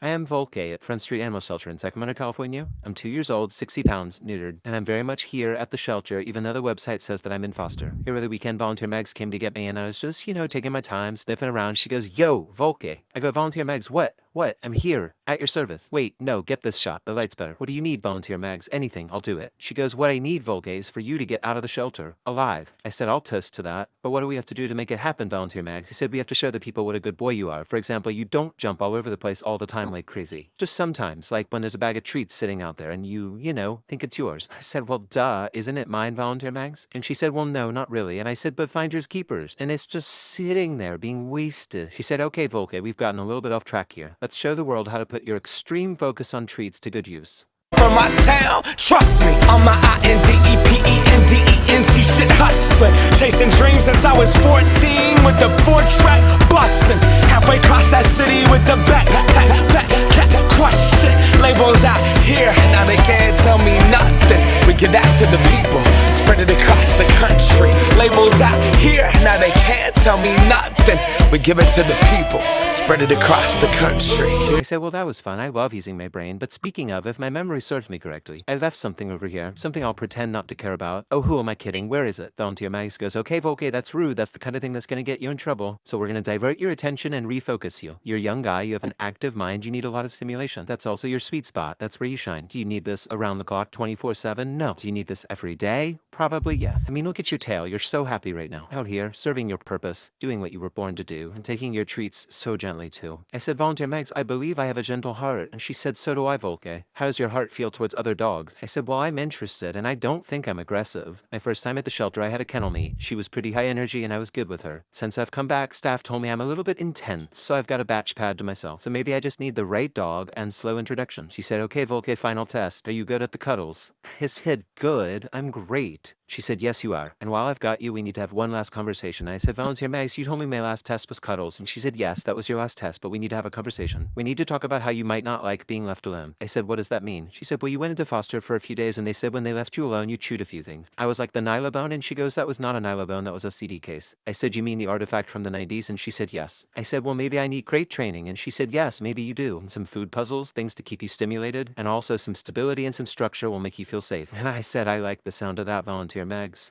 I am Volke at Front Street Animal Shelter in Sacramento, California. I'm 2 years old, 60 pounds, neutered, and I'm very much here at the shelter, even though the website says that I'm in foster. Here over the weekend, volunteer Megs came to get me, and I was just, taking my time, sniffing around. She goes, "Yo, Volke." I go, "Volunteer Megs, what? What? I'm here, at your service." "Wait, no, get this shot. The light's better. What do you need, Volunteer Megs?" "Anything, I'll do it." She goes, "What I need, Volke, is for you to get out of the shelter, alive." I said, "I'll toast to that. But what do we have to do to make it happen, Volunteer Megs?" He said, "We have to show the people what a good boy you are. For example, you don't jump all over the place all the time like crazy. Just sometimes, like when there's a bag of treats sitting out there and you think it's yours." I said, "Well, duh, isn't it mine, Volunteer Megs?" And she said, "Well, no, not really." And I said, "But finders keepers. And it's just sitting there being wasted." She said, "Okay, Volke, we've gotten a little bit off track here. Let's show the world how to put your extreme focus on treats to good use." From my town, trust me, I'm my INDEPENDENT shit hustling, chasing dreams since I was 14 with the 4-track bustin', halfway across that city with the back crush shit. Labels out here, now they can't tell me nothing. We give that to the people, spread it across the country. Labels out here, now they can't tell me nothing. We give it to the people, spread it across the country. I said, "Well, that was fun. I love using my brain. But speaking of, if my memory serves me correctly, I left something over here. Something I'll pretend not to care about." "Oh, who am I kidding? Where is it?" Volunteer Max goes, "Okay, Volke, that's rude. That's the kind of thing that's going to get you in trouble. So we're going to divert your attention and refocus you. You're a young guy. You have an active mind. You need a lot of stimulation. That's also your sweet spot. That's where you shine. Do you need this around the clock 24/7? No. Do you need this every day? Probably yes. I mean, look at your tail. You're so happy right now. Out here, serving your purpose, doing what you were born to do, and taking your treats so gently too." I said, "Volunteer Megs, I believe I have a gentle heart." And she said, "So do I, Volke. How does your heart feel towards other dogs?" I said, "Well, I'm interested, and I don't think I'm aggressive. My first time at the shelter, I had a kennel meet. She was pretty high energy, and I was good with her. Since I've come back, staff told me I'm a little bit intense, so I've got a batch pad to myself. So maybe I just need the right dog and slow introduction." She said, "Okay, Volke, final test. Are you good at the cuddles?" I said, "Good? I'm great." She said, "Yes, you are. And while I've got you, we need to have one last conversation." I said, "Volunteer Max, you told me my last test was cuddles." And she said, "Yes, that was your last test, but we need to have a conversation. We need to talk about how you might not like being left alone." I said, "What does that mean?" She said, "Well, you went into foster for a few days, and they said when they left you alone, you chewed a few things." I was like, "The nylabone?" And she goes, "That was not a nylabone, that was a CD case." I said, "You mean the artifact from the 90s? And she said, "Yes." I said, "Well, maybe I need crate training." And she said, "Yes, maybe you do. And some food puzzles, things to keep you stimulated, and also some stability and some structure will make you feel safe." And I said, "I like the sound of that, Volunteer Megs."